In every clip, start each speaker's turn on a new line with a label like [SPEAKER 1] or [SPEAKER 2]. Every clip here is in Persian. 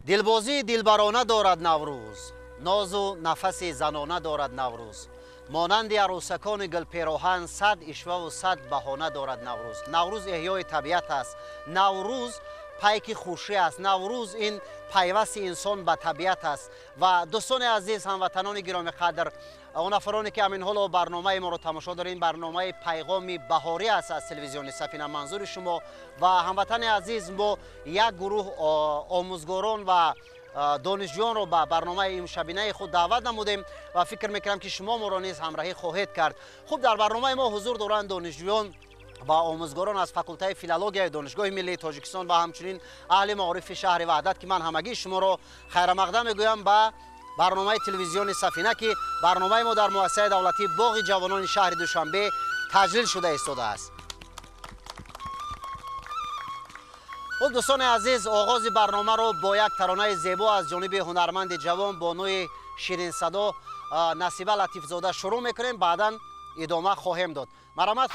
[SPEAKER 1] دلبازی دلبرانه دارد نوروز، ناز و نفس زنانه دارد نوروز. مانند عروسکان گل پیراهن صد اشوه و صد بهانه دارد نوروز. نوروز احیای طبیعت است. نوروز پیک خوشی است. نوروز این پیوست انسان به طبیعت است. و دوستان عزیز، هموطنان گرامی قدر، اون افرانی که همین حال برنامه ما رو تماشا دارین، برنامه پیغام بهاری است از تلویزیون سفینه. منظور شما و هموطن عزیز، ما یک گروه آموزگاران و دانشجویان رو به برنامه امشبینه خود دعوت نمودیم و فکر میکنم که شما ما را نیز همراهی خواهید کرد. خوب، در برنامه ما حضور دارند دانشجویان و آموزگاران از فاکولته فیلولوژی دانشگاه ملی تاجیکستان و همچنین اهل معارف شهر وحدت که من همگی شما را خیر مقدم میگویم به برنامه تلویزیون سفینه که برنامه ما در مؤسسه دولتی باغ جوانان شهر دوشنبه تجلیل شده ایستاده است. خب دوستان عزیز، آغاز برنامه رو با یک ترانه زیبا از جانب هنرمند جوان بانوی شیرین صدا نصیبه لطیف زاده شروع میکنیم، بعدا ادامه خواهیم داد. مرحمت.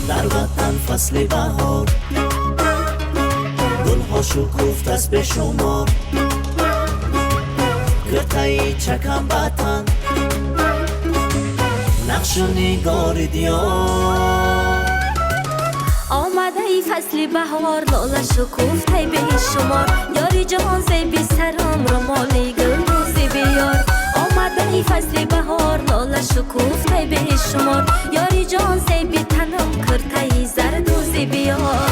[SPEAKER 2] در وطن فصل بهار، گلها شکوفت است به شمار، گرتای چکم بطن نقش و نگار دیار.
[SPEAKER 3] آمده ای فصل بهار، لاله شکوفته به شمار، یاری جهان زیبی سرم رو مالی گل روزی بیار. آمده ای فصل بهار، لاله شکوفته به شمار، یاری جهان زیبی تنم کرته ای زرد روزی بیار.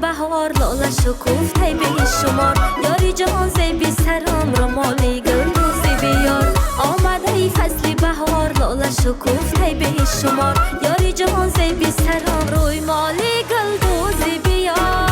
[SPEAKER 3] بهار لاله شکوفته به شمار، یاری جهان زیبی سرم رو مالی گل روزی بیار. آمده ای فصل بهار، لاله شکوفته به شمار، یاری جهان زیبی سرم روی مالی گل روزی بیار.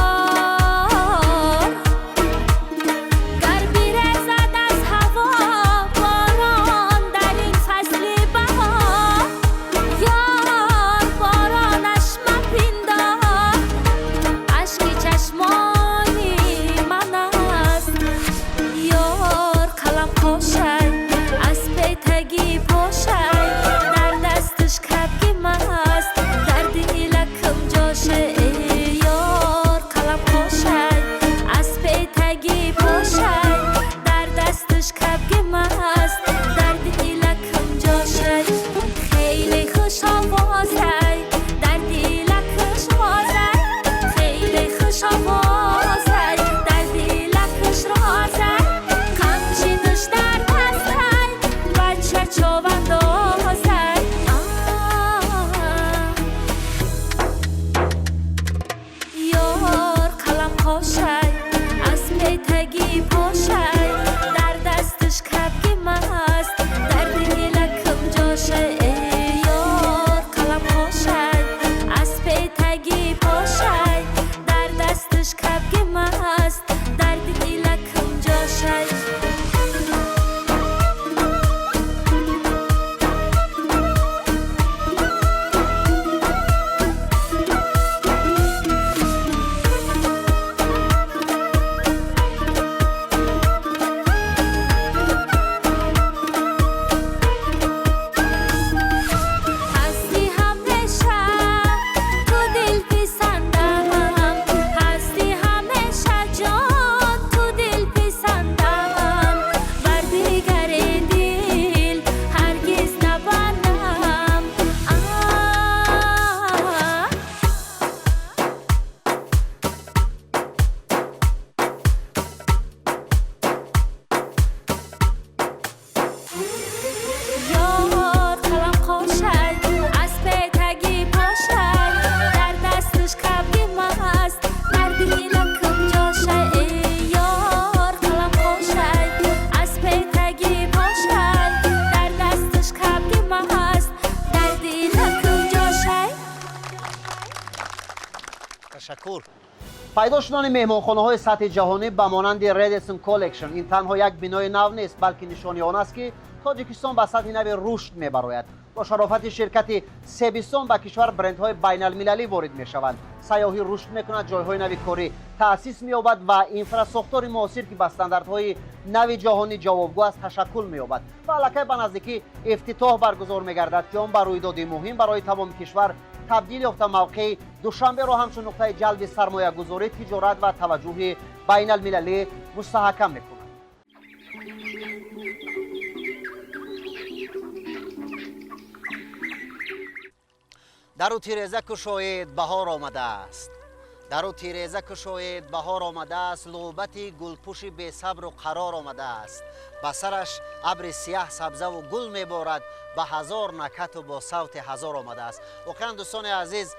[SPEAKER 1] تشکر. پیدا شدن مهمانخانه‌های سطح جهانی به مانند ردیسون کالکشن این تنها یک بنای نو نیست، بلکه نشانی آن است که تاجیکستان به سطح نو رشد می‌براید. با شرافت شرکت سبیستان به کشور برندهای بین المللی وارد می‌شوند. سیاحی رشد می‌کند، جای‌های نو کاری تأسیس می‌یابد و اینفراستراکچور معاصر که به استانداردهای نو جهانی جوابگو است تشکل می‌یابد. و الکی به نزدیکی افتتاح برگزار می‌گردد که آن بر رویدادی مهم برای تمام کشور تبدیل یافته. موقع دوشنبه را همچون نقطه جلب سرمایه‌گذاری، تجارت و توجه بین المللی مستحکم می‌کند. در او تیرزه که شاید بهار آمده است، در او تیرزه که شاید بهار آمده است، لعبت گلپوش بی صبر و قرار آمده است. به سرش ابر سیاه سبزه و گل میبارد، به هزار نکت و با صوت هزار آمده است. واقعا دوستان عزیز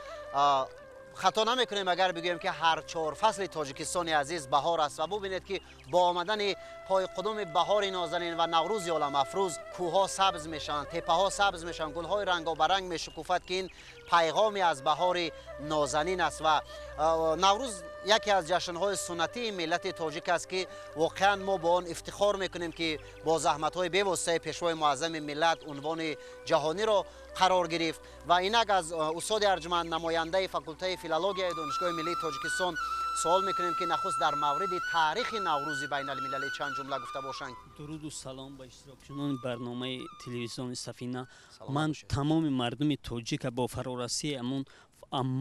[SPEAKER 1] خطا نمیکنیم اگر بگوییم که هر 4 فصل تاجیکستان عزیز بهار است و ببینید که با آمدن پای قدم بهار نازنین و نوروز عالم افروز کوهها سبز میشن، تپه ها سبز میشن، گل های رنگارنگ میشکفد که این پیغامی از بهار نازنین است. و نوروز یکی از جشن‌های سنتی ملت تاجیک است که واقعا ما با آن افتخار میکنیم که با زحمت‌های بی‌واسطه پیشوای معظم ملت عنوان جهانی را قرار گرفت. و اینک از استاد ارجمند نماینده فاکولته فیلولوژی دانشگاه ملی تاجیکستان سوال میکنیم که نخست در مورد تاریخ نوروز بین المللی چند جمله گفته باشند.
[SPEAKER 4] درود و سلام به اشتراکچیان برنامه تلویزیون سفینه. من تمام مردم تاجیک با فرارسی امون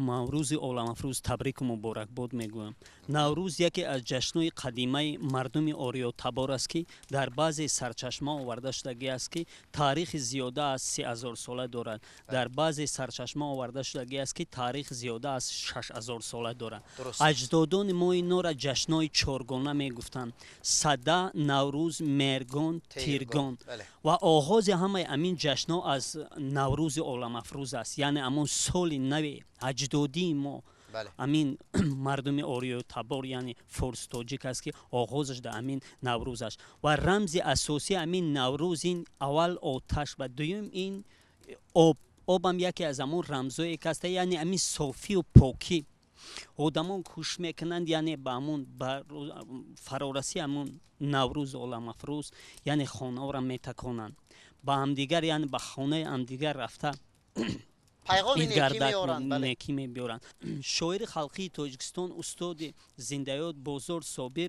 [SPEAKER 4] نوروز عالم افروز تبریک و مبارک باد میگویم. نوروز یکی از جشن‌های قدیمی مردم آریا تبار است که در بعضی سرچشمه آورده شدگی است که تاریخ زیاده از 3000 ساله دارد. در بعضی سرچشمه آورده شدگی است که تاریخ زیاده از 6000 ساله دارد. اجدادان ما اینا را جشن‌های چهارگانه میگفتند: سده، نوروز، مرگان، تیرگان. و آغاز همه امین جشن‌ها از نوروز عالم افروز است، یعنی همون سال نو اجدادی ما. امین مردم آریا تبار یعنی فارس تاجیک است که آغازش در امین نوروز است و رمز اساسی امین نوروز این اول آتش و دوم این آب هم یکی از امون رمزایی است، یعنی امین صافی و پاکی. آدمان کوشش میکنند یعنی به امون فرارسی امون نوروز عالم افروز یعنی خانه ها را میتکانند به همدیگر، یعنی به خانه همدیگر رفته
[SPEAKER 1] پیغام نیکی
[SPEAKER 4] میبرند. شاعر خلقی تاجیکستان استاد زنده‌یاد بازار صابر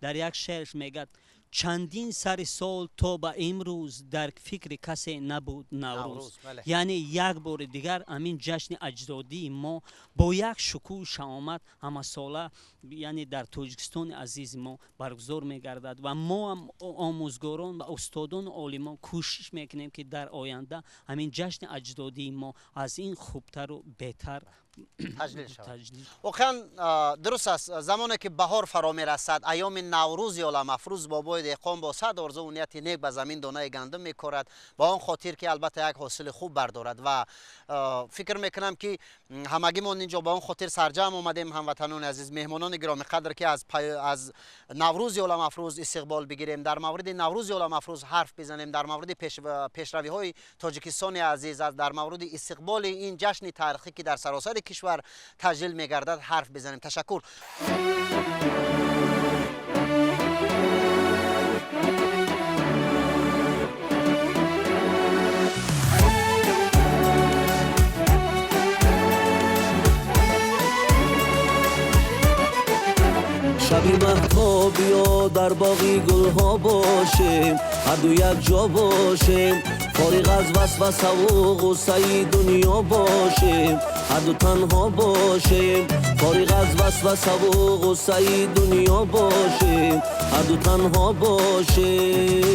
[SPEAKER 4] در یک شعرش میگه: چندین سر سال تا به امروز در فکر کسی نبود نوروز. یعنی یک بار دیگر امین جشن اجدادی ما با یک شکوه شامت همه ساله یعنی در تاجیکستان عزیز ما برگزار میگردد و ما هم آموزگاران و استادان عالمان کوشش میکنیم که در آینده همین جشن اجدادی ما از این خوبتر و بهتر
[SPEAKER 1] تجلیل شود. واقعا درست است. زمانی که بهار فرا میرسد، ایام نوروز عالم افروز بابای دهقان با صد آرزو و نیت نیک به زمین دانه گندم میکارد با آن خاطر که البته یک حاصل خوب بردارد. و فکر میکنم که همگی ما اینجا با آن خاطر سرجم آمدیم هموطنان عزیز، مهمانان گرامی قدر که از نوروز عالم افروز استقبال بگیریم، در مورد نوروز عالم افروز حرف بزنیم، در مورد پیشروی های تاجیکستان عزیز، در مورد استقبال این جشن تاریخی که در سراسر کشور تجلیل میگردد حرف بزنیم. تشکر.
[SPEAKER 2] شبی مهتاب بیا در باغی گلها باشیم، هر دو یک جا باشیم، فارغ از وسوسه و غصه دنیا باشیم، هر دو تنها باشیم، فارغ از وسوسه و غصه دنیا باشیم، هر دو تنها باشیم.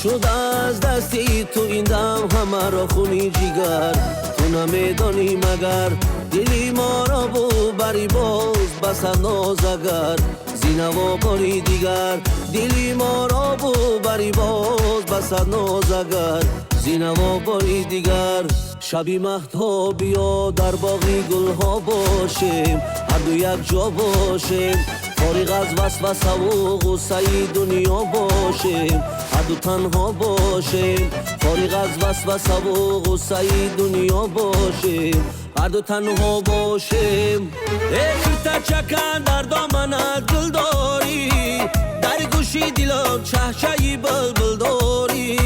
[SPEAKER 2] شد از دستی تو این دم همه را خونی جیگر، تو نمیدانی مگر دلی ما را بو بری باز بسر ناز اگر زینوا باری دیگر دلی ما را ببری باز بسد ناز اگر زینوا باری دیگر شبی مهتابیا در باغی گلها باشیم هر دو یک جا باشیم فارغ از وسوسه و غصه دنیا باشیم هر دو تنها باشیم فارغ از وسوسه و غصه دنیا باشیم هر دو تنها باشیم تا چکن در دامنت گل داری در گوشی دلم چهچهی بلبل داری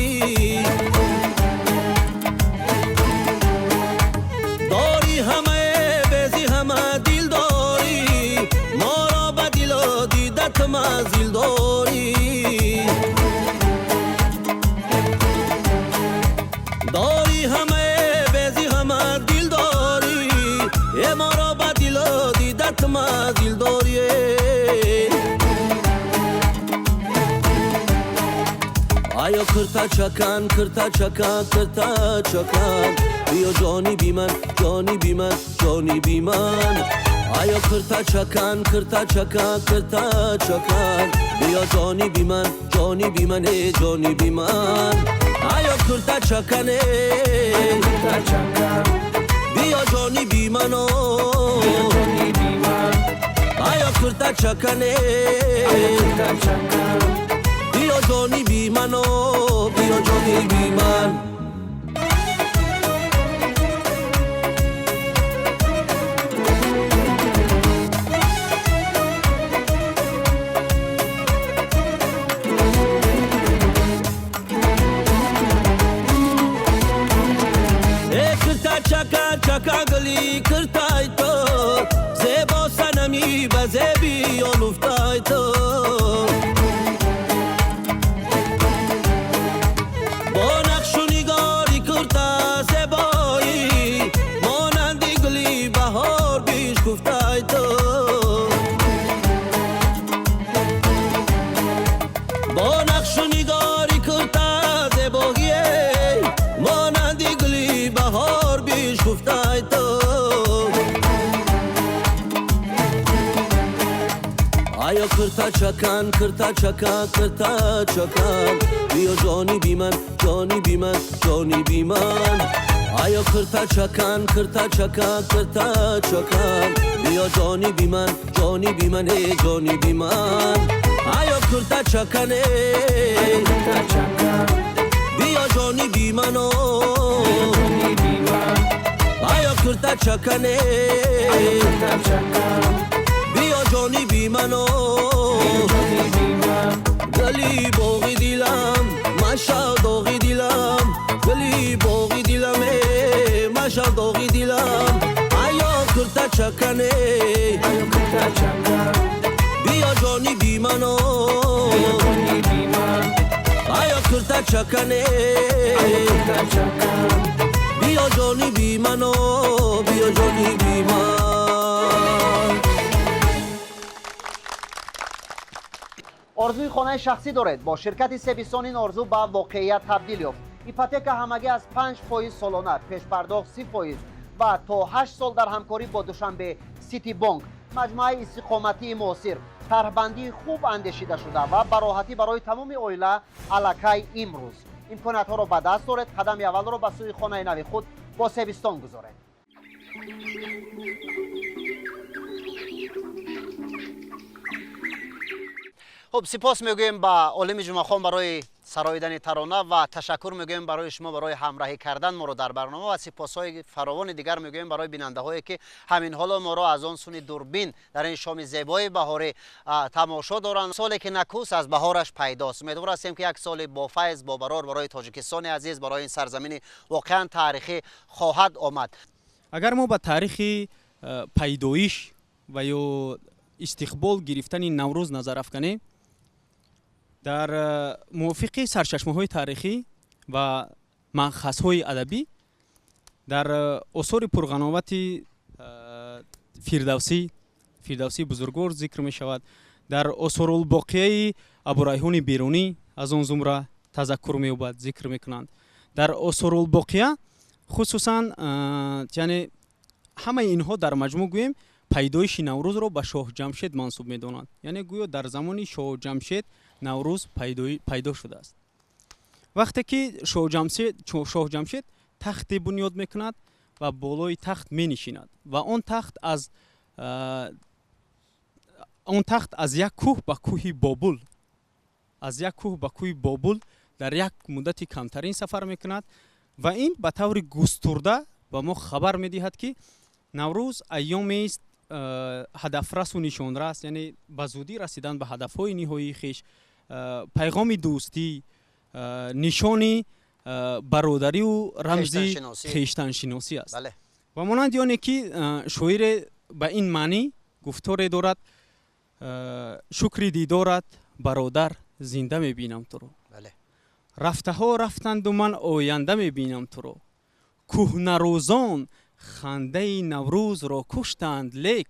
[SPEAKER 2] داری همه بزی همه دل داری ما را به دل و دیدت مزیل داری داری همه بزی همه دل داری ما را به دل و دیدت مزیل داری آیا کرتا چکن کرتا چکن کرتا چکن بیا جانی بی من جانی بی من جانی بی من آیا کرتا چکن کرتا چکن کرتا چکن بیا جانی بی من جانی بی من جانی بی من آیا کرتا چکن کرتا چکن بیا جانی بی من جانی بی من آیا کرتا چکن کرتا چکن بیا جانی بی من بیا جانی بی من چکا گلی کرتای تو زیبا سنمی به زیبی آلوفتای تو با نقش و نگاری کرتا زیبایی مانندی گلی بهار بیش گفتای تو با نقش و نگاری کرتا زیبایی مانندی گلی بهار بیش گفتای تو آیا کرتا چکن کرتا چکن کرتا چکن بیا جانی بی من جانی بی من جانی بی من آیا کرتا چکن کرتا چکن کرتا چکن بیا جانی بی من جانی بی من جانی بی من آیا کرتا چکن کرتا چکن بیا جانی بی من جانی بی من آیا کرتا چکن کرتا چکن بیا جانی بی من جانی بی من گلی باغی دلم مشا داغی دلم گلی باغی دلم مشا داغی دلم آیا کرتا چکن آیا کرتا چکن بیا جانی بی من جانی بی من آیا کرتا چکن کرتا چکن بیا جانی بی من بیا جانی بی من
[SPEAKER 1] آرزوی خانه شخصی دارید با شرکت سبیسان این آرزو به واقعیت تبدیل یافت. ایپاتک همگی از 5% سالانه، پیش پرداخت 30% و تا 8 سال در همکاری با دوشنبه سیتی بانک. مجموعه استقامتی معاصر، طرحبندی خوب اندیشیده شده و به راحتی برای تمام عائله الکی امروز. امکانات ها را به دست دارید، قدم اول را به سوی خانه نو خود با سبیستان گذارید. خب سپاس میگویم به عالم جمعه خان برای سراییدن ترانه و تشکر میگویم برای شما برای همراهی کردن ما رو در برنامه و سپاسهای فراوان دیگر میگویم برای بیننده هایی که همین حالا ما را از آن سوی دوربین در این شام زیبای بهاری تماشا دارند. سالی که نکوس از بهارش پیداست. امیدوار هستیم که یک سال با فیض با برار برای تاجیکستان عزیز، برای این سرزمین واقعا تاریخی خواهد آمد.
[SPEAKER 5] اگر ما به تاریخ پیدایش و یا استقبال گرفتن نوروز نظر افکنیم، در موافق سرچشمه‌های تاریخی و مأخذهای ادبی در آثار پرقناوت فردوسی بزرگوار ذکر می شود. در آثار الباقیه ابوریحان بیرونی از آن زمره تذکر می یابد، ذکر می کنند. در آثار الباقیه خصوصا یعنی همه اینها در مجموع گوییم пайдоиши наврӯзро ба шоҳ ҷамшед мансуб медонанд. Яъне гӯё дар замони шоҳ ҷамшед наврӯз пайдо шудааст. вақте ки шоҳ ҷамшед тахте бунёд мекунад ва болои тахт менишинад ва он тахт аз як кӯҳ ба кӯҳи Бобул дар як муддати камтарин сафар мекунад ва ин ба таври густурда ба мо хабар медиҳад ки наврӯз айёмест ҳадафрасу нишонрас, яъне ба зудӣ расидан ба ҳадафҳои ниҳоии хиш, пайғоми дӯстӣ, нишони бародариву рамзи хештаншиносӣ аст. ва монанди оне ки шоире ба ин маънӣ гуфторе дорад: шукри дидорат бародар, зинда мебинам туро. рафтаҳо рафтанду ман оянда мебинам туро. кӯҳнарӯзон хандаи наврӯзро куштанд, лек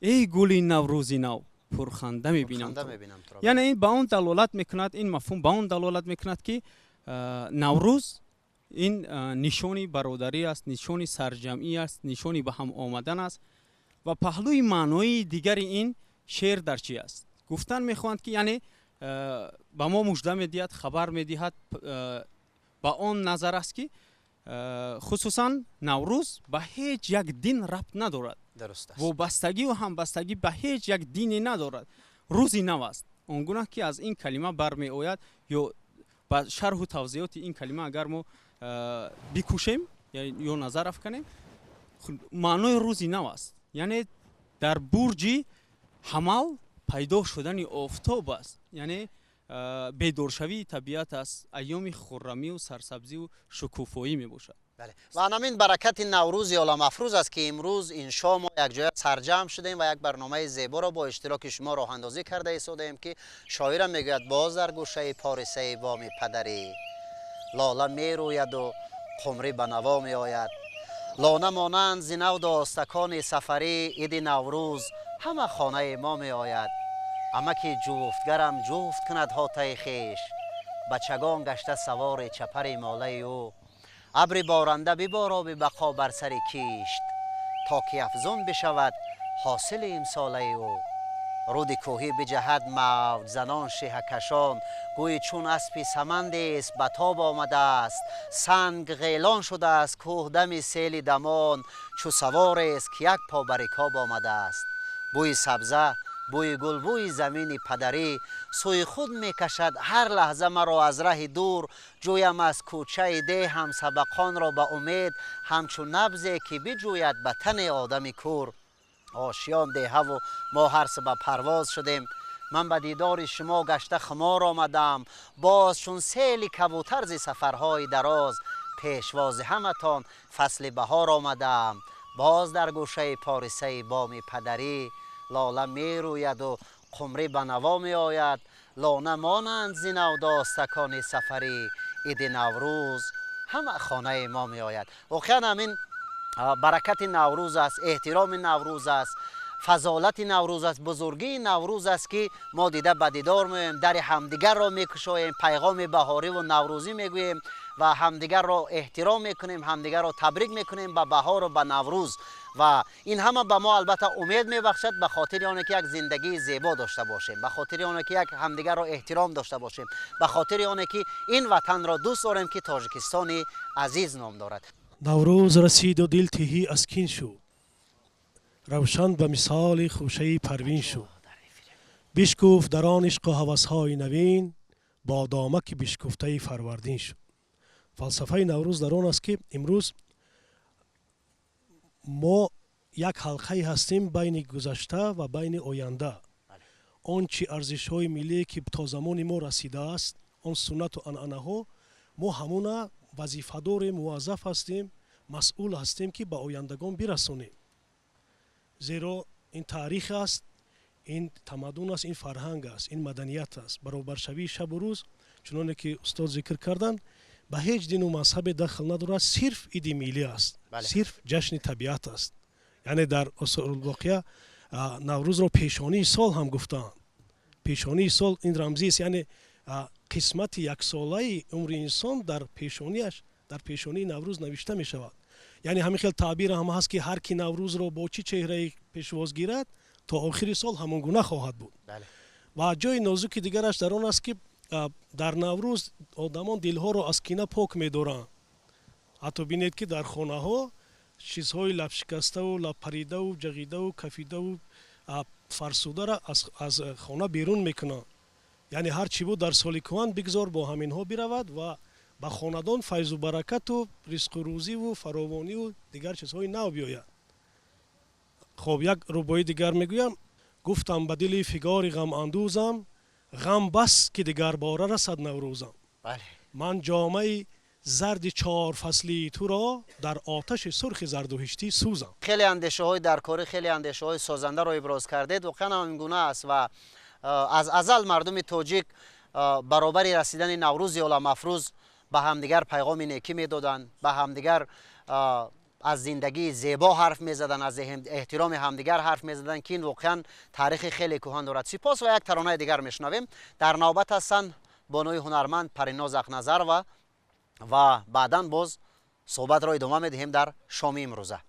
[SPEAKER 5] эй гули наврӯзи нав пурханда мебинам туро. яъне ин ба он далолат мекунад, ин мафҳум ба он далолат мекунад ки наврӯз ин нишони бародарӣ аст, нишони сарҷамъӣ аст, нишони ба ҳам омадан аст. ва паҳлӯи маънои дигари ин шеър дар чӣ аст? гуфтан мехоҳанд ки яъне ба мо мужда медиҳад, хабар медиҳад, ба он назар аст ки хусусан наврӯз ба ҳеҷ як дин рабт надорад. вобастагию ҳамбастагӣ ба ҳеҷ як дине надорад. рӯзи нав аст. он гуна ки аз ин калима бармеояд, ё ба шарҳу тавзеҳоти ин калима агар мо бикӯшем ё назар афканем, маънои рӯзи нав аст. яъне дар бурҷи ҳамал пайдо шудани офтоб аст. яъне бедоршавии табиат аст. айёми хуррамию сарсабзию шукуфоӣ мебошад.
[SPEAKER 1] ва ҳамин баракати наврӯзи оламафрӯз аст ки имрӯз иншо мо якҷоя сарҷамъ шудем ва як барномаи зеборо бо иштироки шумо роҳандозӣ карда истодаем ки шоира мегӯяд: боз дар гӯшаи порисаи боми падарӣ лола мерӯяду қумрӣ ба наво меояд. лона монанд зинав достакони сафарӣ иди наврӯз ҳама хонаи мо меояд. амаки ҷуфтгарам ҷуфт кунад ҳотаи хеш, бачагон гашта савори чапари молаи ӯ. абри боранда бибороби бақо бар сари кишт, то ки афзун бишавад ҳосили имсолаи ӯ. руди кӯҳӣ биҷаҳад мавҷ занон шиҳакашон, гӯи чун аспи самандест ба тоб омадааст. санг ғелон шудааст кӯҳ дами сели дамон, чу саворест ки як по ба рикоб омадааст. бӯи сабза, бӯи гул, бӯи замини падарӣ сӯи худ мекашад ҳар лаҳза маро аз раҳи дур. ҷӯям аз кӯчаи деҳам сабақонро ба умед, ҳамчун набзе ки биҷӯяд ба тани одами кур. ошиён деҳаву мо ҳар сабаб парвоз шудем. ман ба дидори шумо гашта хумор омадам. боз чун сели кабутар зи сафарҳои дароз, пешвози ҳаматон фасли баҳор омадам. боз дар гӯшаи порисаи боми падарӣ лола мерӯяду қумрӣ ба наво меояд. лона монанд зинав достакони сафарӣ иди наврӯз ҳама хонаи мо меояд. воқеан ҳамин баракати наврӯз аст, эҳтироми наврӯз аст, фазолати наврӯз аст, бузургии наврӯз аст ки мо дида ба дидор меоем, дари ҳамдигарро мекушоем, пайғоми баҳориву наврӯзӣ мегӯем ва ҳамдигарро эҳтиром мекунем, ҳамдигарро табрик мекунем ба баҳору ба наврӯз. ва ин ҳама ба мо албатта умед мебахшад ба хотири оне ки як зиндагии зебо дошта бошем, ба хотири оне ки як ҳамдигарро эҳтиром дошта бошем, ба хотири оне ки ин ватанро дӯст дорем ки тоҷикистони азиз ном дорад.
[SPEAKER 6] наврӯз расиду дил тиҳӣ аз кин шуд, равшан ба мисоли хушаи парвин шуд. бишкуфт дар он ишқу ҳавасҳои навин, бо домаки бишкуфтаи фарвардин шуд. фалсафаи наврӯз дар он аст ки имрӯз мо як ҳалқаи ҳастем байни гузашта ва байни оянда. он чи арзишҳои миллие ки то замони мо расидааст, он суннату анъанаҳо, мо ҳамуна вазифадорем, муваззаф ҳастем, масъул ҳастем ки ба ояндагон бирасонем. зеро ин таърих аст, ин тамаддун аст, ин фарҳанг аст, ин маданият аст. баробаршавии шабу рӯз чуноне ки устод зикр карданд, ба ҳеҷ дину мазҳабе дахл надорад, сирф иди миллӣ аст, сирф ҷашни табиат аст. яъне дар осурулвоқеа наврӯзро пешонии сол ҳам гуфтаанд. пешонии сол ин рамзист, яъне қисмати яксолаи умри инсон дар пешониаш, дар пешонии наврӯз навишта мешавад. яъне ҳамин хел таъбир ҳам ҳаст ки ҳар ки наврӯзро бо чӣ чеҳраи пешвоз гирад то охири сол ҳамон гуна хоҳад буд.
[SPEAKER 1] бале.
[SPEAKER 6] ва ҷои нозуки дигараш дар он аст ки дар наврӯз одамон дилҳоро аз кина пок медоранд. ҳатто бинед ки дар хонаҳо чизҳои лабшикаставу лабпаридаву ҷағидаву кафидаву фарсудара аз хона берун мекунанд. яъне ҳар чӣ буд дар соли кӯҳан бигзор бо ҳаминҳо биравад ва ба хонадон файзу баракату ризқу рӯзиву фаровониву дигар чизҳои нав биёяд. хоб як рубои дигар мегӯям, гуфтам ба дили фигори ғамандӯзам, ғам бас ки дигарбора расад наврӯзам.
[SPEAKER 1] бале.
[SPEAKER 6] ман ҷомаи зарди чор фаслии туро дар оташи сурхи зардуҳиштӣ сӯзам.
[SPEAKER 1] خیلی اندیشه های در کاری، خیلی اندیشه های سازنده رو ابراز کردید. واقعا این گونه است و از ازل مردم تاجیک برابر رسیدن نوروز عالم افروز به همدیگر پیغام نیکی میدادند، به همدیگر از زندگی زیبا حرف میزدن، از احترام همدیگر حرف میزدن که این واقعا تاریخ خیلی کهن دارد. سپاس و یک ترانه دیگر میشنویم. در نوبت هستند بانوی هنرمند پریناز اقنظر و بعداً باز صحبت را ادامه میدهیم در شام امروزه.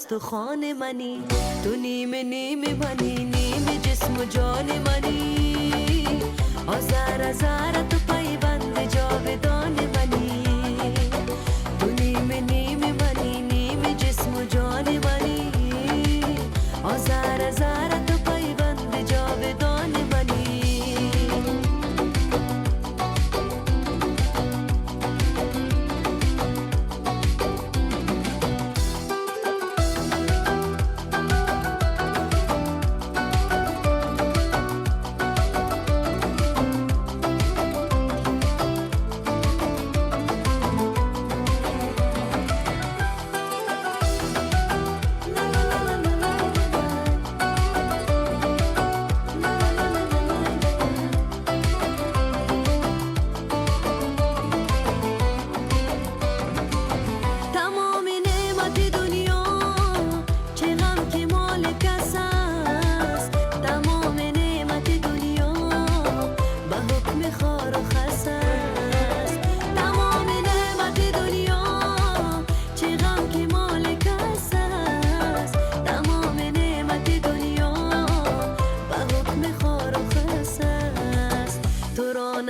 [SPEAKER 7] تو خانه منی، تو نیمه نیمه منی، نیمه جسم و جان منی، آزار آزار تو پیوند جاودان منی، تو نیمه نیمه منی، نیمه جسم و جان منی، آزار آزار تو پیوند جاودان منی.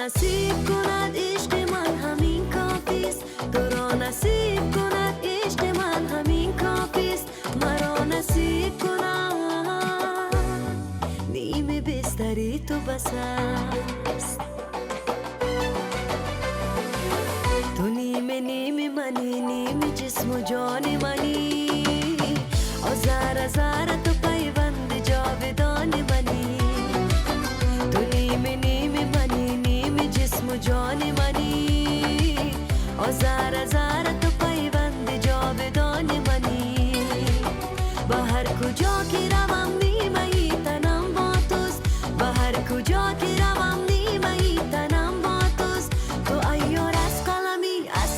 [SPEAKER 7] نصیب کند عشق من همین کافیست، تو را نصیب کند عشق من همین کافیست، مرا نصیب کند نیمه بستری تو بس است، تو نیمه نیمه منی، نیمه جسم و جان منی، آزار آزار تو پیوند جاودان منی، تو نیمه نیمه منی، جسم و جان منی، آزار آزار تو پیوند جاودان منی، با هر کجا که روم نیمه تنم با توست، با هر کجا که روم نیمه تنم با توست، تو عیار از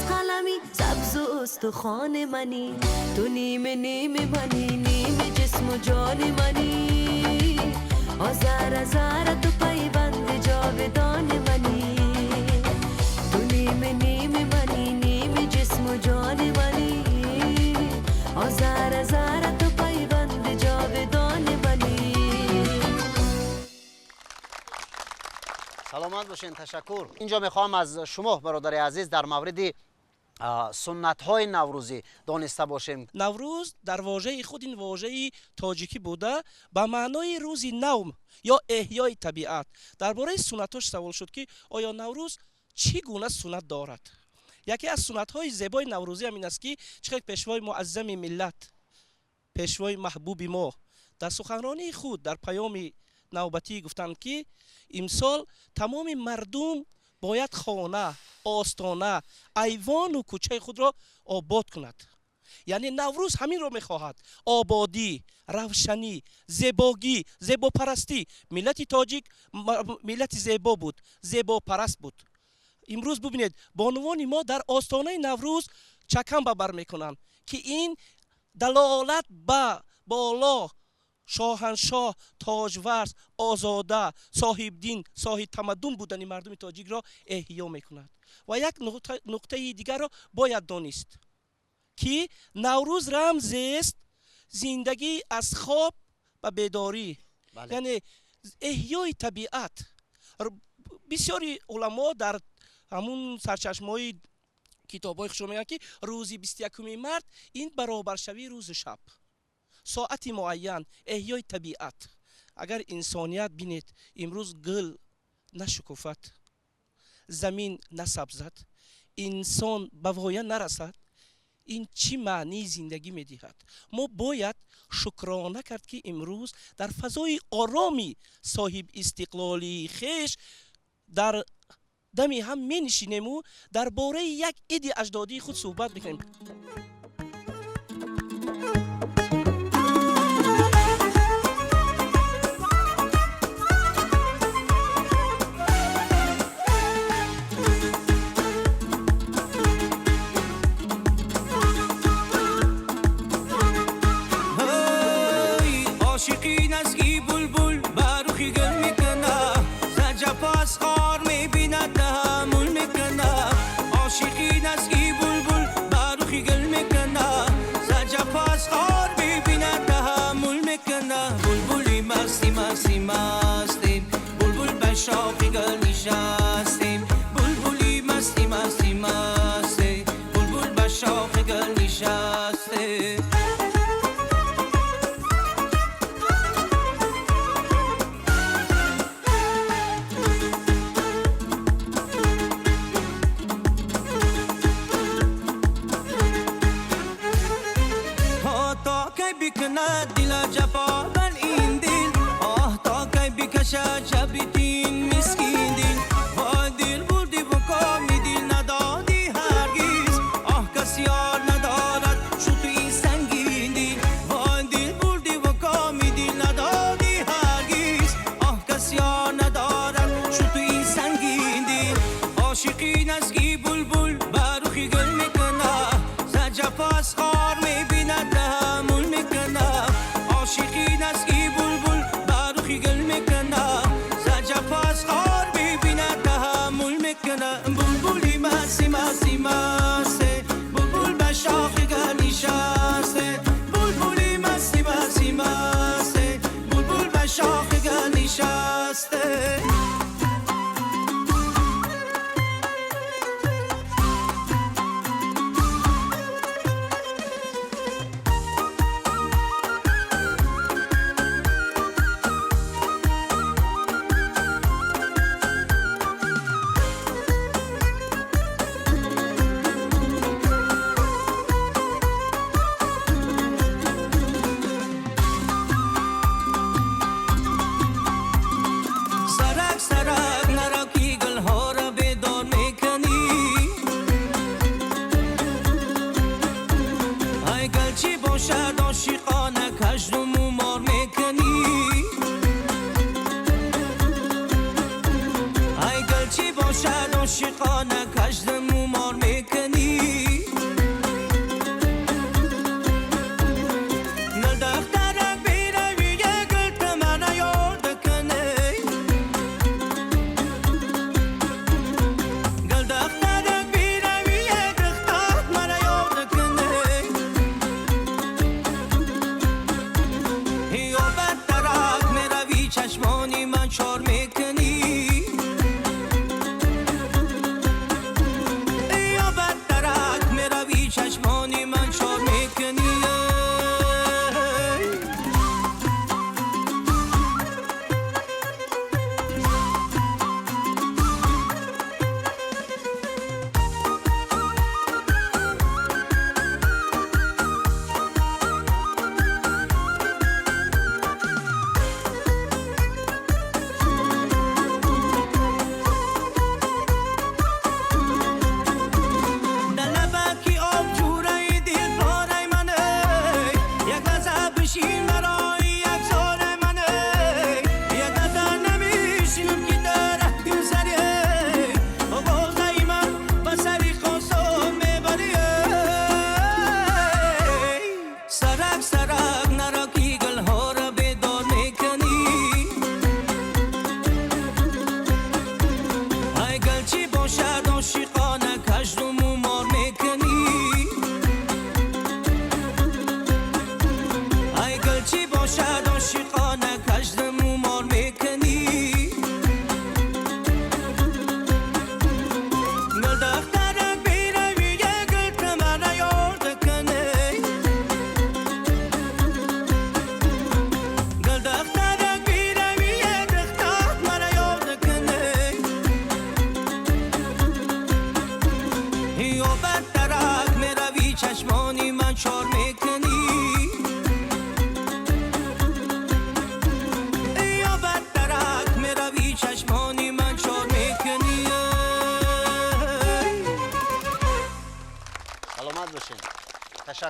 [SPEAKER 7] قلمی سبز و استخوان منی، تو نیمه نیمه منی، نیمه جسم و جان منی، آزار آزار تو پیوند جاودان منی، تو نیمه نیمه منی، نیمه جسم و جان منی، آذر زر تو پیوند جاودان منی.
[SPEAKER 1] سلامت باشین. تشکر. اینجا میخوام از شما برادر عزیز در مورد سنت های نوروزی دانسته باشیم.
[SPEAKER 8] نوروز در واژه خود این واژه تاجیکی بوده به معنای روزی نو یا احیای طبیعت. درباره سنتاش سوال شد که آیا نوروز چی گونه سنت دارد؟ یکی از سنت های زیبای نوروزی همین است که چقدر پیشوای معظم ملت، پیشوای محبوب ما در سخنرانی خود در پیام نوبتی گفتند که امسال تمام مردم باید خانه، آستانه، ایوان و کوچه خود را آباد کند. یعنی نوروز همین را میخواهد: آبادی، روشنی، زیباگی، زیبا پرستی. ملت تاجیک ملت زیبا بود، زیبا پرست بود. امروز ببینید بانوان ما در آستانه نوروز چکم بر میکنند که این دلالت به بالا شاهنشاه، تاجورس، آزاده، صاحب دین، صاحب تمدن بودن مردم تاجیک را احیا میکند. و یک نقطه دیگر را باید دانست که نوروز رمز است زندگی از خواب و بیداری.
[SPEAKER 1] بله.
[SPEAKER 8] یعنی احیای طبیعت. بسیاری علما در همون سرچشمه‌های کتاب‌های خودشون میگن که روزی 21 مارس این برابر شوی روز شب، ساعتی معین، احیای طبیعت. اگر انسانیت بینید امروز گل نشکفت، زمین نسبزد، انسان به وایه نرسد، این چی معنی زندگی میدهد؟ ما باید شکرانه کرد که امروز در فضای آرامی صاحب استقلالی خیش در دمی هم می نشینیم و درباره یک عید اجدادی خود صحبت میکنیم.
[SPEAKER 2] عاشقی نزگی بلبل بروخی گل میکنه، زجب از خار میبیند تحمل میکنه. عاشقی نزگی بلبل بروخی گل میکنه، زجب از خار میبیند تحمل میکنه. بلبلی مستی مستی مستیم، بلبل به شاخ گل نشستیم. بلبلی مستی مستی مستیم، بلبل به شاخ گل نشستیم. بکند دل جفا بر این دل، آه تا کی بکشد شب دین مسکین دل. وای دل بردی و کامی دل ندادی هرگیز، آه کسی یار ندارد شو تو این سنگین دل. وای دل بردی و کامی دل ندادی هرگیز، آه کسی یار ندارد شو تو این سنگین دل. عاشقی نزگی بلبل بروخی گل میکنه، زجب از خار میبیند تحمل میکنه. عاشقی نزگی بلبل بروخی گل میکنه، زجب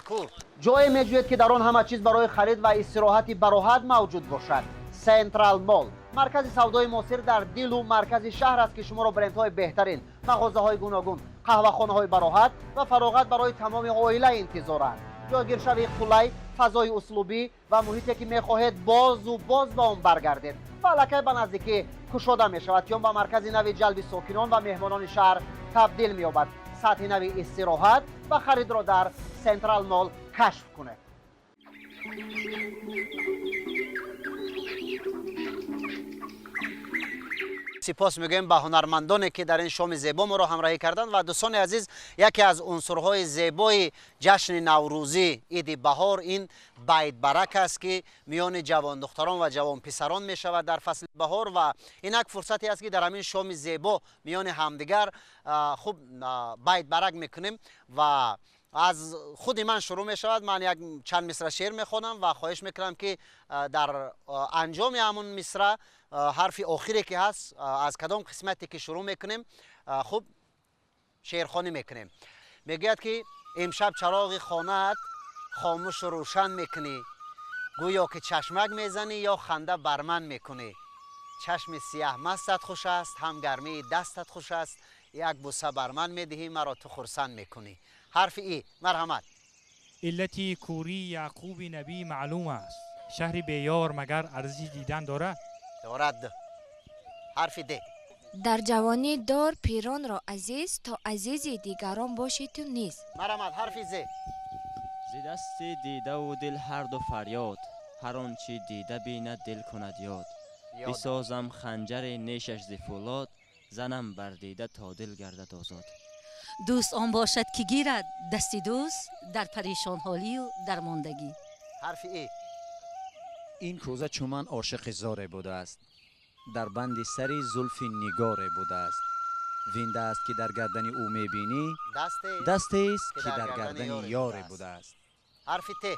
[SPEAKER 1] کو جایی میجوید که در آن همه چیز برای خرید و استراحتی براحت موجود باشد. سنترال مال مرکز سودای معاصر در دل و مرکز شهر است که شما را برندهای بهترین، مغازه‌های گوناگون، قهوه‌خانه‌های براحت و فراغت برای تمام عائله انتظارند. جایگیر شوی خلای، فضای اسلوبی و محیطی که می‌خواهید باز و باز به آن برگردید. فلکه به نزدیکی کشاده می‌شود یا به مرکز نوی جلب ساکنان و مهمانان شهر تبدیل می‌یابد. سطح نوی استراحت و خرید را در سنترال مال کشف کنید. سپاس میگویم به هنرمندانی که در این شام زیبا ما را همراهی کردند و دوستان عزیز، یکی از عنصرهای زیبای جشن نوروزی عید بهار این بیت برک است که میان جوان دختران و جوان پسران می شود در فصل بهار و اینک فرصتی است که در همین شام زیبا میان همدیگر خوب بیت برک میکنیم و از خود من شروع می شود. من یک چند مصرع شعر میخوانم و خواهش میکنم که در انجام همون مصرع حرف آخری که هست از کدام قسمتی که شروع میکنیم خوب شعرخوانی میکنیم. میگوید که امشب چراغ خانه‌ات خاموش و روشن میکنی، گویا که چشمک میزنی یا خنده بر من میکنی. چشم سیاه مستت خوش است، هم گرمی دستت خوش است، یک بوسه بر من میدهی مرا تو خرسند میکنی. حرف ای مرحمت.
[SPEAKER 9] علتی کوری یعقوب نبی معلوم است، شهر بیار مگر ارزی دیدن دارد؟
[SPEAKER 1] دارد. حرف ده.
[SPEAKER 10] در جوانی دار پیران را عزیز تا عزیزی دیگران باشی تو نیست.
[SPEAKER 1] مرحمت. حرف زه.
[SPEAKER 11] زی دست دیده و دل هر دو فریاد، هر آنچه دیده بیند دل کند یاد. بسازم خنجر نیشش ز فولاد، زنم بر دیده تا دل گردد آزاد.
[SPEAKER 12] دوست آن باشد که گیرد دستی دوست در پریشان حالی و درماندگی.
[SPEAKER 1] حرف ای.
[SPEAKER 13] این کوزه چومن عاشق زاره بوده است، در بند سری زلف نگاره بوده است. وین دست که در گردن او میبینی دستی است که در گردن یار بوده است.
[SPEAKER 1] حرف ت.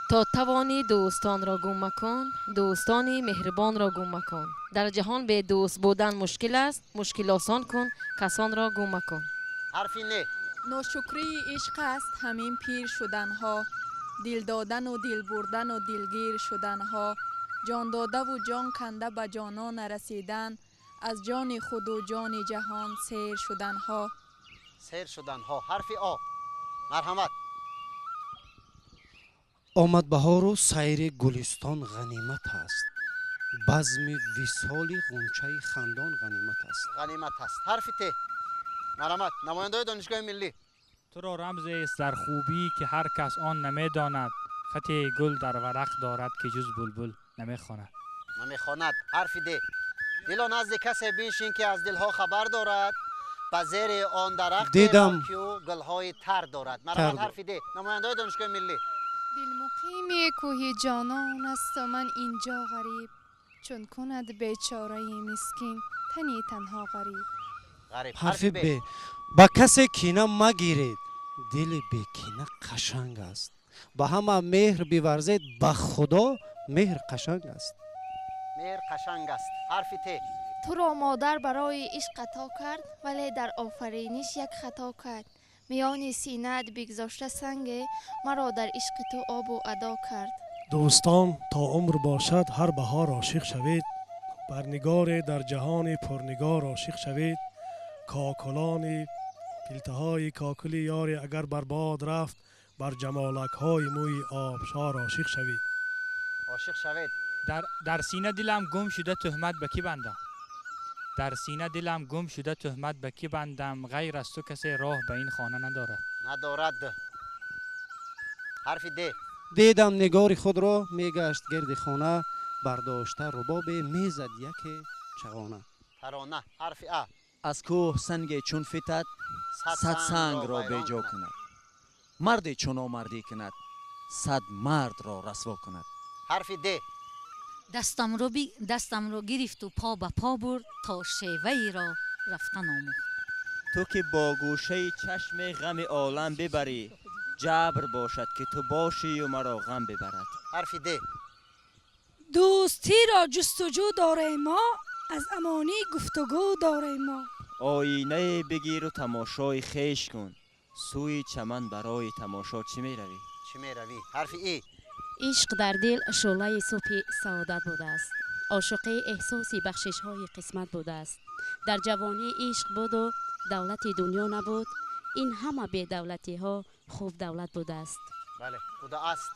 [SPEAKER 14] تا توانی دوستان را گم مکن، دوستانی مهربان را گم مکن. در جهان به دوست بودن مشکل است، مشکل آسان کن کسان را گم مکن.
[SPEAKER 1] حرف نه.
[SPEAKER 15] ناشکری عشق است همین پیر شدنها، دل دادن و دل بردن و دلگیر شدنها. جان داده و جان کنده به جانان نرسیدن، از جان خود و جان جهان سیر شدنها.
[SPEAKER 1] سیر شدنها. حرف آ. مرحمت.
[SPEAKER 16] آمد بهار و سیر گلستان غنیمت است، بزم وصال غنچه خندان غنیمت است.
[SPEAKER 1] غنیمت است. حرف ت. مرحمت. نماینده دانشگاه ملی.
[SPEAKER 9] تو را رمزی است در خوبی که هر کس آن نمیداند، خط گل در ورق دارد که جز بلبل نمیخواند.
[SPEAKER 1] نمیخواند. حرف د. دلا نزد کسی بنشین که از دلها خبر دارد، به زیر آن درخت
[SPEAKER 16] دیدم
[SPEAKER 1] که گلهای تر دارد. مرحمت. حرف د. نماینده دانشگاه ملی.
[SPEAKER 17] دل مقیم کوه جانان است و من اینجا غریب، چون کند بیچاره مسکین تنی تنها غریب.
[SPEAKER 16] حرف ب. با کسی کینه مگیرید، دل بیکینه قشنگ است. با همه مهر بیورزید، با خدا مهر قشنگ است.
[SPEAKER 1] مهر قشنگ است. حرف ت.
[SPEAKER 18] تو را مادر برای عشق خطا کرد، ولی در آفرینش یک خطا کرد. میان سینه‌ات بگذاشته سنگ، مرا در عشق تو آب و ادا کرد.
[SPEAKER 6] دوستان تا عمر باشد هر بهار عاشق شوید، بر نگار در جهان پرنگار عاشق شوید. کاکلان پیلتهای کاکل یاری اگر بر باد رفت، بر جمالک های موی آبشار عاشق شوید.
[SPEAKER 1] عاشق شوید.
[SPEAKER 9] در سینه دلم گم شده تهمت به کی بندم؟ در سینه دلم گم شده تهمت به کی بندم؟ غیر از تو کسی راه به این خانه ندارد.
[SPEAKER 1] ندارد. حرف د.
[SPEAKER 16] دیدم نگار خود را میگشت گرد خانه، برداشته رباب میزد یک چغانه.
[SPEAKER 1] ترانه. حرف ا.
[SPEAKER 13] از کوه سنگ چون فتد صد سنگ را بیجا کند، مردی چون آمردی کند صد مرد را رسوا کند.
[SPEAKER 1] حرف د.
[SPEAKER 12] دستم رو گرفت و پا به پا برد تا شیوهی را رفتن آموخت.
[SPEAKER 11] تو که با گوشه چشم غم عالم ببری، جبر باشد که تو باشی و مرا غم ببرد.
[SPEAKER 1] حرف د.
[SPEAKER 19] دوستی را جستجو داریم ما، از امانی گفتگو داریم ما.
[SPEAKER 11] آینه بگیر و تماشای خیش کن، سوی چمن برای تماشا چی می روی؟
[SPEAKER 1] چی می روی؟ حرف ای.
[SPEAKER 12] عشق در دل شعله صبح سعادت بوده است. عاشقی احساسی بخشش های قسمت بوده است. در جوانی عشق بود و دولت دنیا نبود. این همه بی دولتی ها خوب دولت بوده است.
[SPEAKER 1] بله بوده است.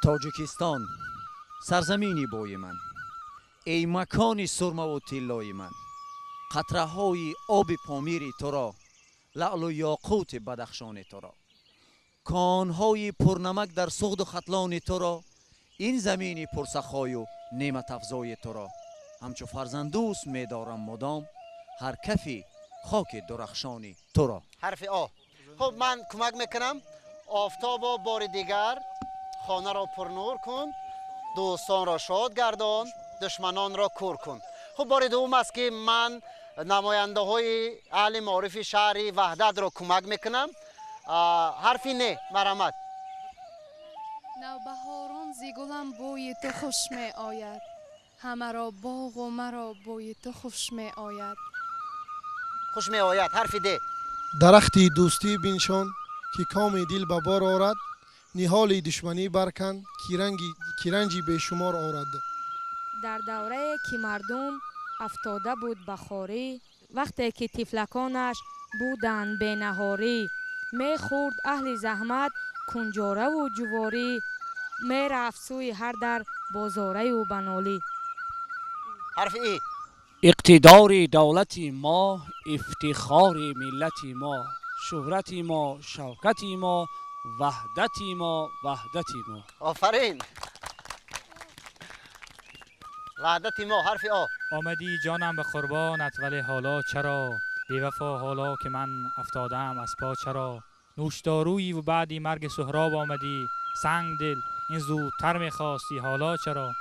[SPEAKER 13] تاجیکستان سرزمینی بوی من، ای مکان سرمه و طلای من، قطره های آب پامیری تو را، لعل و یاقوت بدخشان تو را، کان های پرنمک در سغد و خطلان تو را، این زمینی پرسخای و نعمت افزای تو را، همچو فرزندوس می دارم مدام هر کفی خاک درخشانی تو را.
[SPEAKER 1] حرف آ. خب من کمک میکنم. آفتاب و بار دیگر خانه را پرنور کن، دوستان را شاد گردان، دشمنان را کور کن. خب بار دوم است که من نماینده های اهل معارف شهری وحدت را کمک میکنم. حرفی نه. مرحمت.
[SPEAKER 17] نوبهاران ز گلم بوی تو خوش می آید، همه را باغ و مرا بوی تو خوش می آید.
[SPEAKER 1] خوش می آید. حرفی ده.
[SPEAKER 20] درختی دوستی بنشان که کام دل به بار آرد، نهال دشمنی برکن که رنجی به شمار آرد.
[SPEAKER 14] در دوره که مردم افتاده بود بخاری، وقتی که طفلکانش بودند به نهاری، می خورد اهل زحمت کنجاره و جواری، می رفت سوی هر در بازاره و بنالی.
[SPEAKER 1] حرف ای.
[SPEAKER 21] اقتدار دولت ما، افتخار ملت ما، شهرت ما، شوکت ما، وحدت ما، وحدت ما.
[SPEAKER 1] آفرین. وحدت ما. حرف آ.
[SPEAKER 9] آمدی جانم به قربانت ولی حالا چرا؟ بی وفا حالا که من افتادم از پا چرا؟ نوشدارویی و بعدی مرگ سهراب آمدی، سنگ دل این زودتر میخواستی حالا چرا؟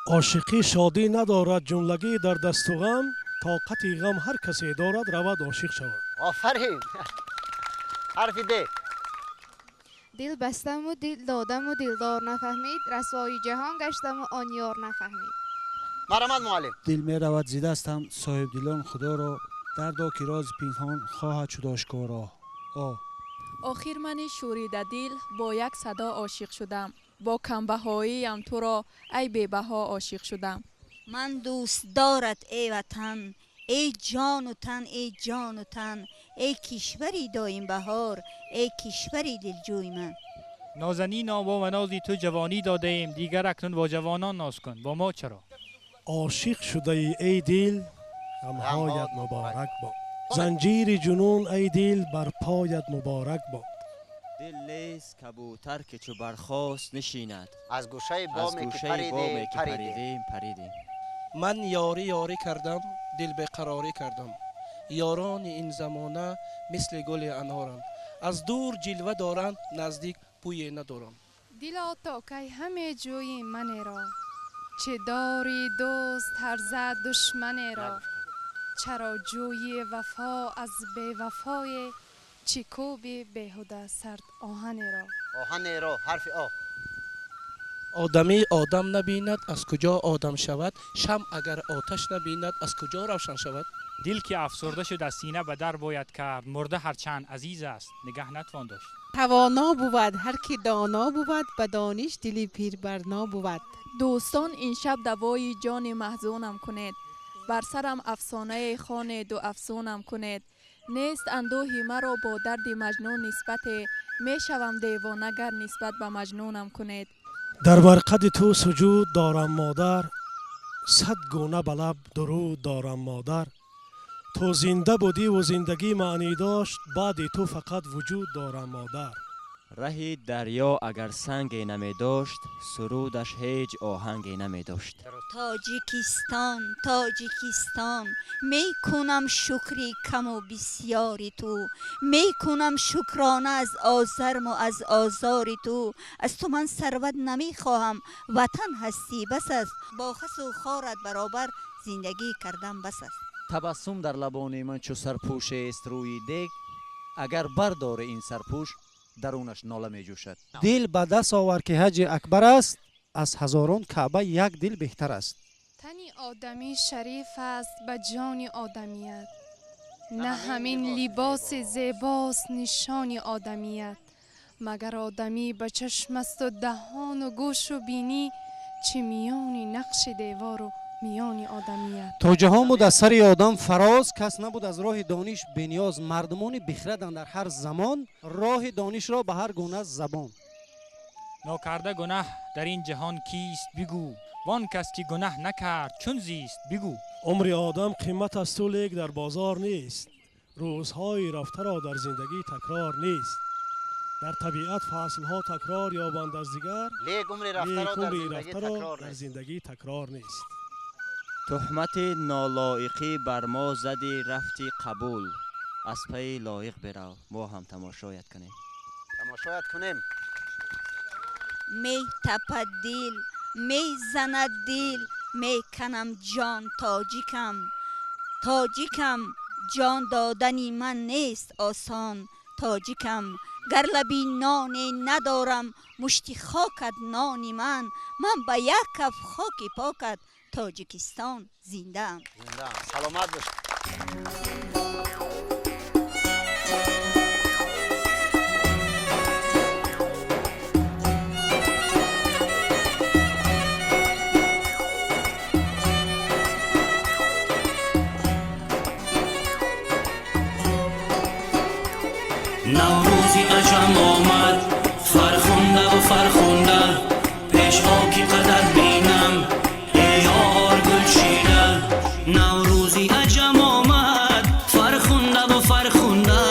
[SPEAKER 6] عاشقی شادی ندارد جملگی در دست و غم، طاقت غم هر کسی دارد رود عاشق شود.
[SPEAKER 1] آفرین. حرف ده.
[SPEAKER 18] دل بستم و دل دادم و دلدار نفهمید، رسوای جهان گشتم و آن یار نفهمید.
[SPEAKER 1] مرحمت معلم.
[SPEAKER 16] دل می رود زی دستم صاحب دلان خدا را، دردا که راز پنهان خواهد شد آشکارا.
[SPEAKER 15] آخر من شوریده دل با یک صدا عاشق شدم، با کمبهاییم تو را ای بی‌بها عاشق شدم.
[SPEAKER 22] من دوست دارد ای وطن، ای جان و تن، ای جان و تن، ای کشوری دایم بهار، ای کشوری دلجوی من.
[SPEAKER 9] نازنینا با نازی تو جوانی داده ایم، دیگر اکنون با جوانان ناز کن، با ما چرا؟
[SPEAKER 6] عاشق شده ای دل غمهایت مبارک با، زنجیر جنون ای دل بر پایت مبارک با.
[SPEAKER 11] دل لیس کبوتر که چو برخاست نشیند،
[SPEAKER 1] از گوشه بامی که پریدیم
[SPEAKER 11] پریدیم.
[SPEAKER 8] من یاری یاری کردم، دل به قراری کردم. یاران این زمانه مثل گل انارند، از دور جلوه دارند نزدیک بوی ندارند.
[SPEAKER 17] دلا تا کی همه جوی من را، چه داری دوست هر زد دشمن را. چرا جوی وفا از بی وفای، چی کوبی بیهوده سرد آهن را.
[SPEAKER 1] آهن را. حرف آ.
[SPEAKER 8] آدمی آدم نبیند از کجا آدم شود، شمع اگر آتش نبیند از کجا روشن شود.
[SPEAKER 9] دل که افسرده شد از سینه به در باید کرد، مرده هرچند عزیز است نگه نتوان داشت.
[SPEAKER 23] توانا بود هر کی دانا بود، به دانش دلی پیر برنا بود.
[SPEAKER 15] دوستان این شب دوای جان محزونم کنید، بر سرم افسانه خوانید و افسونم کنید. نیست اندوهی مرا با درد مجنون نسبت، می شوم دیوانه گر نسبت به مجنونم کنید.
[SPEAKER 6] در برقد تو سجود دارم مادر، صد گونه به لب درود دارم مادر. تو زنده بودی و زندگی معنی داشت، بعد تو فقط وجود دارم مادر.
[SPEAKER 11] رهی دریا اگر سنگی نمی داشت، سرودش هیچ آهنگی نمی داشت.
[SPEAKER 22] تاجیکستان تاجیکستان، می کنم شکری کم و بسیاری تو، می کنم شکرانه از آزرم و از آزاری تو. از تو من ثروت نمی خواهم، وطن هستی بس است، با خس و خارت برابر زندگی کردم بس است.
[SPEAKER 13] تبسم در لبان من چو سرپوش است روی دیگ، اگر برداره این سرپوش درونش ناله می جوشد.
[SPEAKER 16] دل به دست آور که حج اکبر است، از هزاران کعبه یک دل بهتر است.
[SPEAKER 17] تنی آدمی شریف است به جان آدمیت، نه همین لباس زیباست نشان آدمیت. مگر آدمی به چشم است و دهان و گوش و بینی، چه میان نقش دیوار و میان آدمیت.
[SPEAKER 16] تا جهان بود از سر آدم فراز، کس نبود از راه دانش بنیاز. مردمانی بخردند در هر زمان، راه دانش را به هر گونه زبان.
[SPEAKER 9] ناکرده گناه در این جهان کیست بگو، وان کس که گناه نکرد چون زیست بگو.
[SPEAKER 6] عمر آدم قیمت است و لیک در بازار نیست، روزهای رفته را در زندگی تکرار نیست. در طبیعت فصلها تکرار یابند از دیگر،
[SPEAKER 1] لیک عمر رفته را در زندگی تکرار نیست.
[SPEAKER 11] تهمت نالایقی بر ما زدی رفتی قبول، از پی لایق برو ما هم تماشایت کنیم.
[SPEAKER 22] می تپد دل، می زند دل، می کنم جان تاجیکم. جان دادنی من نیست آسان تاجیکم. گر لبی نانی ندارم مشتی خاکت نانی من به یک کف خاک پاکت تاجیکستان زنده ام.
[SPEAKER 1] سلامت باش.
[SPEAKER 2] نوروزی عجم آمد فرخنده و فرخنده، پیش آکی قدر بینم ای یار گل چیده. نوروزی عجم آمد فرخنده و فرخنده،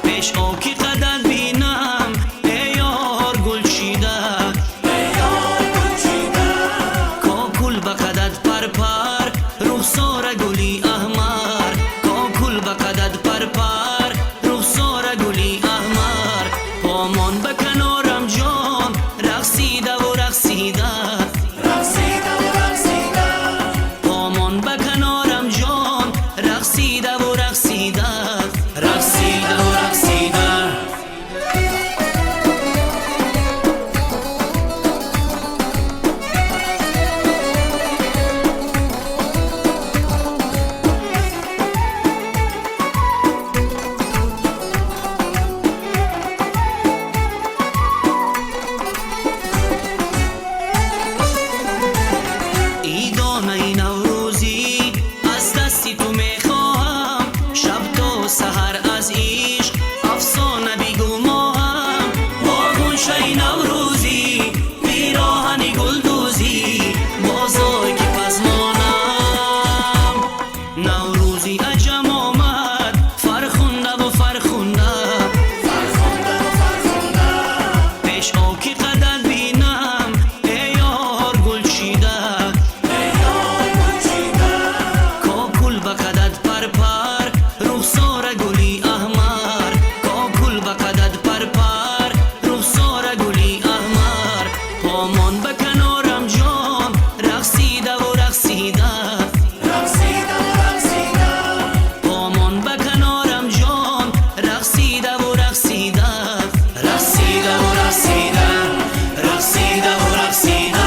[SPEAKER 2] پیش آکی قدر بینم ای یار گل چیده. کاکل بقدد پر پر رخسار گلی احمر، کاکل بقدد پر پر رخسار گلی احمر. پامان به کنارم جان رقصیده و رقصیده، پامان به کنارم جان رقصیده و رقصیده، رقصیده و رقصیده. ای دانه نوروزی از دستی تو میخواهم، شب تا سحر از عشق افسانه بگو ماهم. واگون شای نوروزی پیراهن گلدوزی بازای که پس مانم. نوروزی عجم آمد فرخنده و فرخنده، پیش آکی قدر بینم ای یار گل چیده. کاکل بقدد پر پر رخسار گلی احمر، کاکل بقدد پر پر رخسار گلی احمر. پامان به کنارم جان رقصیده و رقصیده، پامان به کنارم جان رقصیده و رقصیده، رقصیده و رقصیده، رقصیده و رقصیده.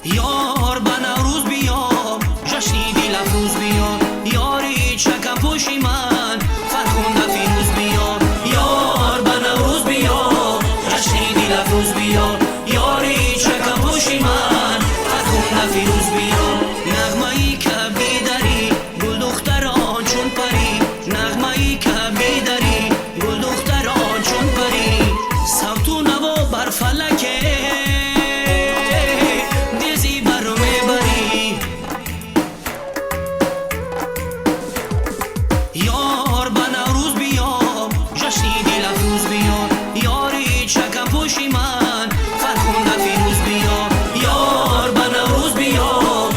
[SPEAKER 2] یار به نوروز بیار جشنی دل افروز بیار، یاری چکم پوشی من فرخنده فیروز بیار. یار به نوروز بیار جشنی دل افروز بیار، یاری چکم پوشی من فرخنده فیروز بیار. نغمه‌ای که بیداری گل دختران چون پری، نغمه‌ای که بیداری گل دختران چون پری. صوت و نوا بر فلکه دیزی بر میبری. یار به نوروز بیار جشنی دل افروز بیار، یاری چکم پوشی من فرخنده فیروز بیار. یار به نوروز بیار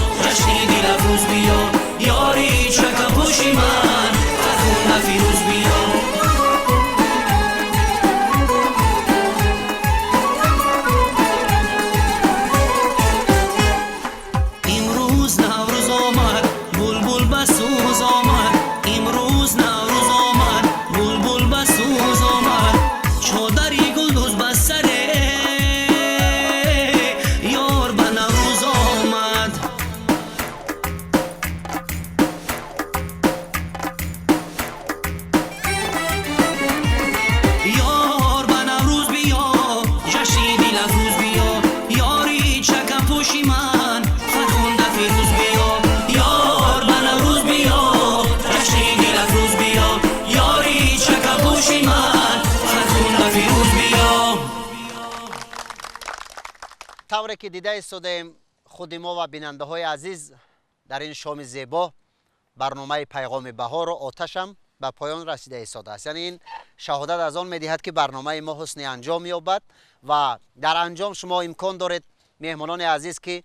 [SPEAKER 1] طوری که دیده ایستادیم خود ما و بیننده های عزیز در این شام زیبا برنامه پیغام بهار و آتشم به پایان رسیده ایستاده است. یعنی این شهادت از آن می‌دهد که برنامه ما حسن انجام یابد و در انجام شما امکان دارید مهمانان عزیز که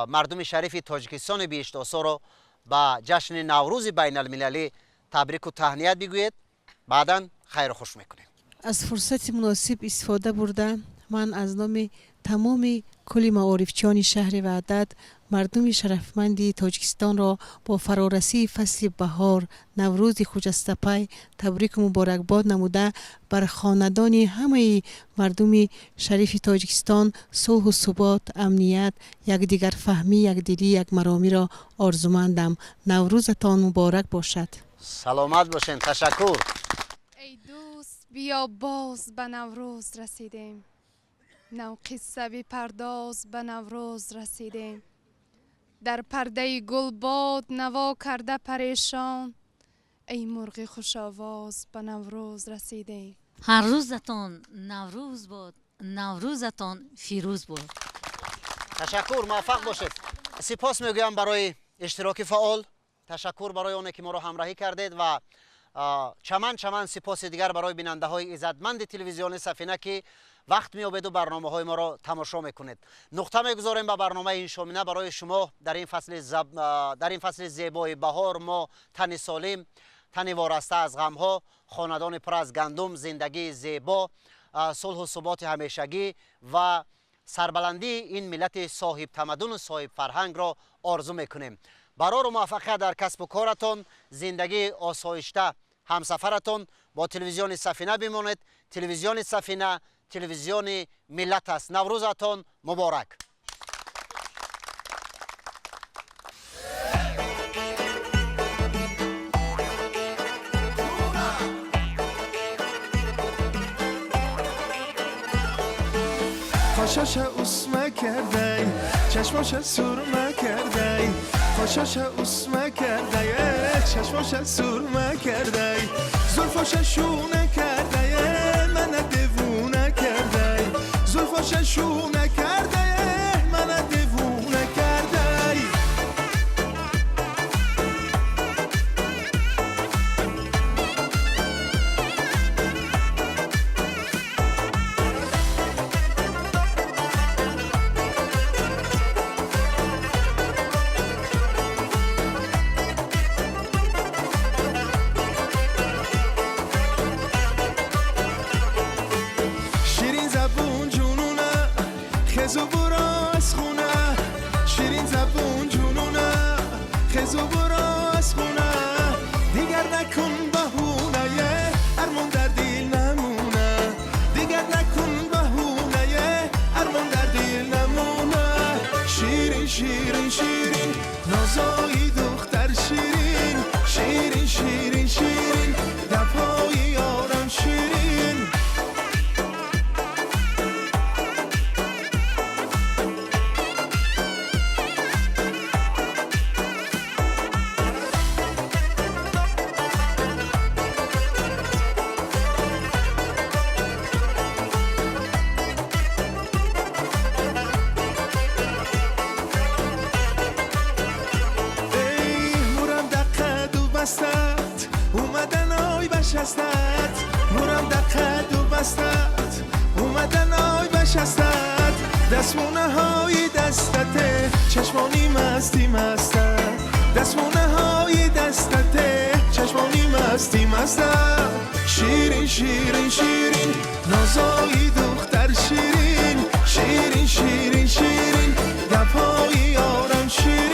[SPEAKER 1] مردم شریف تاجیکستان بیشتاسا را به جشن نوروز بین المللی تبریک و تهنیت بگویید. بعداً خیر و خوش میکنیم.
[SPEAKER 23] از فرصت مناسب استفاده برده من از نام تمام کل معارفچیان شهر وحدت مردم شرفمند تاجیکستان را با فرارسی فصل بهار نوروز خجسته تبریک و مبارکباد نموده بر خاندان همه مردم شریف تاجیکستان صلح و ثبات، امنیت، یکدیگر فهمی، یکدلی، یک مرامی را آرزومندم. نوروزتان مبارک باشد.
[SPEAKER 1] سلامت باشین. تشکر.
[SPEAKER 17] ای دوست بیا باز به نوروز رسیدیم، نو قصه بی پرداز به نوروز رسیدیم. در پرده گل باد نوا کرده پریشان، ای مرغ خوش آواز به نوروز رسیدیم.
[SPEAKER 3] هر روزتان نوروز باد، نوروزتان فیروز باد.
[SPEAKER 1] تشکر. موفق باشید. سپاس میگویم برای اشتراک فعال. تشکر برای اون که ما رو همراهی کردید و چمن سپاس دیگر برای بیننده های عزتمند تلویزیون سفینه که وقت میابید و برنامه های ما را تماشا میکنید. نقطه میگذاریم به برنامه این شامینه برای شما در این فصل زیبای بهار. ما تن سالم، تن وارسته از غم ها، خاندان پر از گندم، زندگی زیبا، صلح و ثبات همیشگی و سربلندی این ملت صاحب تمدن و صاحب فرهنگ را آرزو میکنیم. برای موفقیت در کسب و کارتان، زندگی آسایشته همسفرتان با تلویزیون سفینه بمانید. تلویزیون سفینه تلویزیون ملت است. نوروزتان مبارک.
[SPEAKER 4] خوشش اسمه کرده چشماش سرمه کرده، خوشش اسمه کرده چشماش سرمه کرده، زلفاش شونه کرده من دیوونه کرده، زلفاش شونه کرده من دیوونه کرده. خزو برو از خونه، شیرین زبون جنونه، خزو برو از خونه، دیگر نکن بهونه ارمان در دل نمونه، دیگر نکن بهونه ارمان در دل نمونه. شیرین شیرین شیرین نازایی دختر شیرین، شیرین شیرین شیرین دفای یارم شیرین. اومدن آی بشستت، مورم در قد و بستت، اومدن آی بشستت، دستمونه های دستته چشمانی مستی مستت، دستمونه های دستته چشمانی مستی مستت. شیرین شیرین شیرین نازایی دختر شیرین، شیرین شیرین شیرین دپای یارم شیرین.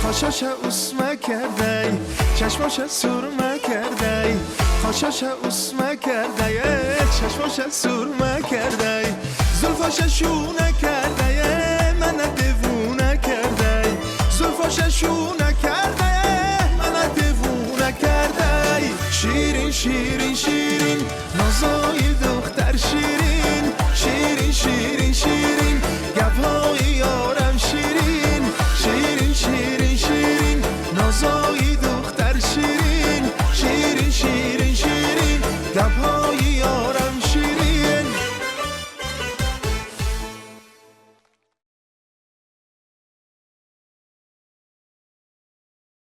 [SPEAKER 4] خوشش اسمه کرده چشماش سرمه کرده، خوشش اسمه کرده چشماش سرمه کرده زلفاش شونه کرده من دیوونه کرده زلفاش شونه کرده من دیوونه کرده شیرین شیرین شیرین نازای